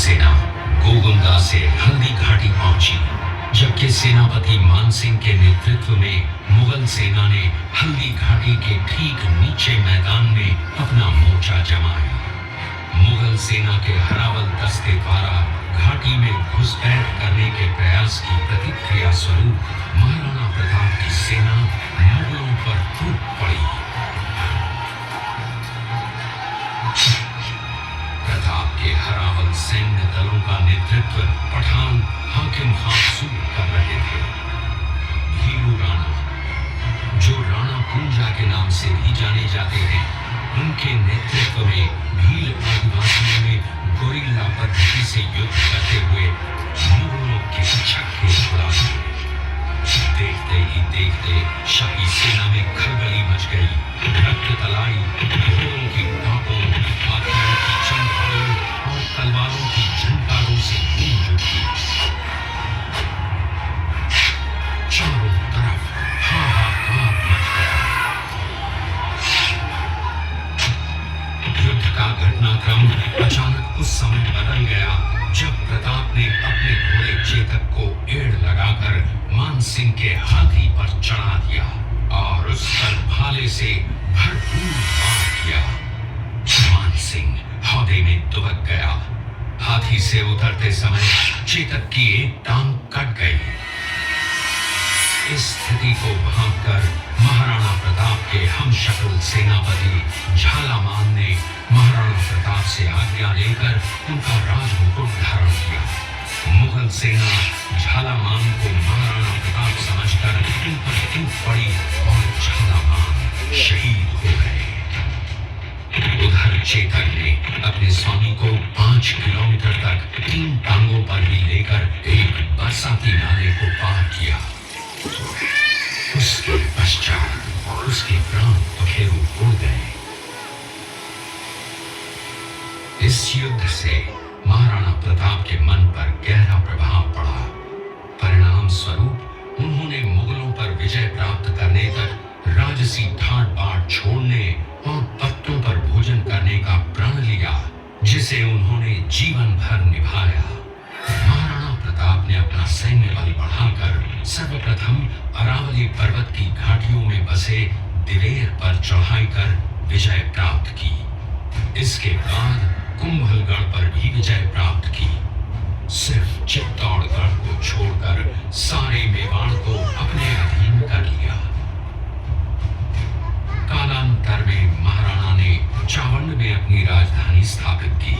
सेना गोगुंदा से हल्दी घाटी पहुंची, जबकि सेनापति मानसिंह के नेतृत्व में मुगल सेना ने हल्दी घाटी के ठीक नीचे मैदान में अपना मोर्चा जमाया। मुगल सेना के हरावल दस्ते द्वारा घाटी में घुसपैठ करने के प्रयास की प्रतिक्रिया स्वरूप महाराणा प्रताप की सेना मुगलों पर टूट पड़ी। प्रताप के हरावल सैन्य दलों का नेतृत्व पठान हाकिम खान सूर कर रहे थे। भीलू राणा, जो राणा पूंजा के नाम से भी जाने जाते हैं, उनके नेतृत्व में भील आदिवासियों ने गोरिल्ला पद्धति से युद्ध करते हुए मुगलों के छक्के छुड़ा दिए। देखते ही देखते शाही सेना में खलबली मच गई। रक्त तलाई घोड़ों की टापों, हाथियों की चंगारों और तलवारों की झंकारों से गूंज उठी। चारों तरफ हाहाकार मच गया। युद्ध का घटनाक्रम अचानक उस समय बदल गया जब प्रताप ने अपने घोड़े चेतक को एड़ लगाकर मानसिंह के हाथी पर चढ़ा दिया और उस पर भाले से भरपूर वार किया। मानसिंह हौदे में दुबक गया। हाथी से उतरते समय चेतक की एक टांग कट गई। इस स्थिति को भांपकर महाराणा प्रताप के हमशक्ल सेनापति झालामान ने महाराणा प्रताप से आज्ञा लेकर उनका राजमुकुट धारण किया। मुगल सेना झालामान को महाराणा प्रताप समझकर उन पर टूट पड़ी और झालामान शहीद हो गए। उधर चेतक ने अपने स्वामी को 5 किलोमीटर तक 3 टांगों पर ही लेकर एक बरसाती नाले को पार किया। उसके पश्चात उसके प्राण पखेरु उड़ गए। इस युद्ध से महाराणा प्रताप के मन पर गहरा प्रभाव पड़ा। परिणाम स्वरूप उन्होंने मुगलों पर विजय प्राप्त करने तक राजसी ठाट बाट छोड़ने और पत्तों पर भोजन करने का प्रण लिया, जिसे उन्होंने जीवन भर निभाया। महाराणा प्रताप ने अपना सैन्य बल बढ़ाकर सर्वप्रथम अरावली पर्वत की घाटियों में बसे दिवेर पर चढ़ाई कर विजय प्राप्त की। इसके बाद कुंभलगढ़ पर भी विजय प्राप्त की। सिर्फ चित्तौड़गढ़ को छोड़कर सारे मेवाड़ को अपने अधीन कर लिया। कालांतर में महाराणा ने चावंड में अपनी राजधानी स्थापित की।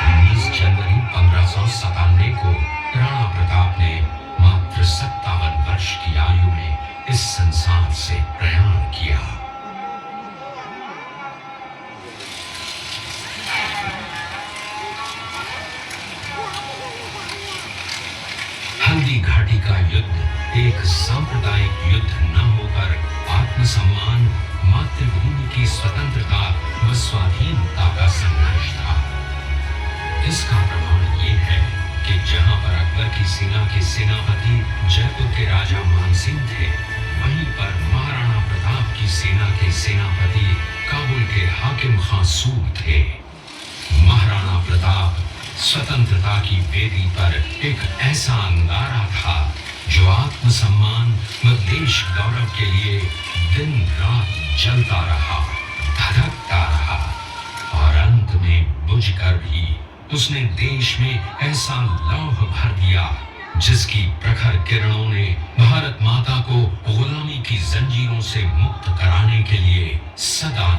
19 जनवरी 1597 को राणा प्रताप ने मात्र 57 वर्ष की आयु में इस संसार से प्रयाण किया। हल्दी घाटी का युद्ध एक सांप्रदायिक युद्ध न होकर आत्मसम्मान, मातृभूमि की स्वतंत्रता व स्वाधीनता का संघर्ष था। इसका प्रमाण ये है कि जहां पर अकबर की सेना के सेनापति जयपुर के राजा मानसिंह थे, वहीं पर महाराणा प्रताप की सेना के सेनापति काबुल के हाकिम खान सूर थे। महाराणा प्रताप स्वतंत्रता की वेदी पर एक ऐसा अंगारा था जो आत्मसम्मान व देश गौरव के लिए दिन रात जलता रहा, धधकता रहा और अंत में बुझकर भी उसने देश में ऐसा लौह भर दिया जिसकी प्रखर किरणों ने भारत माता को गुलामी की जंजीरों से मुक्त कराने के लिए सदा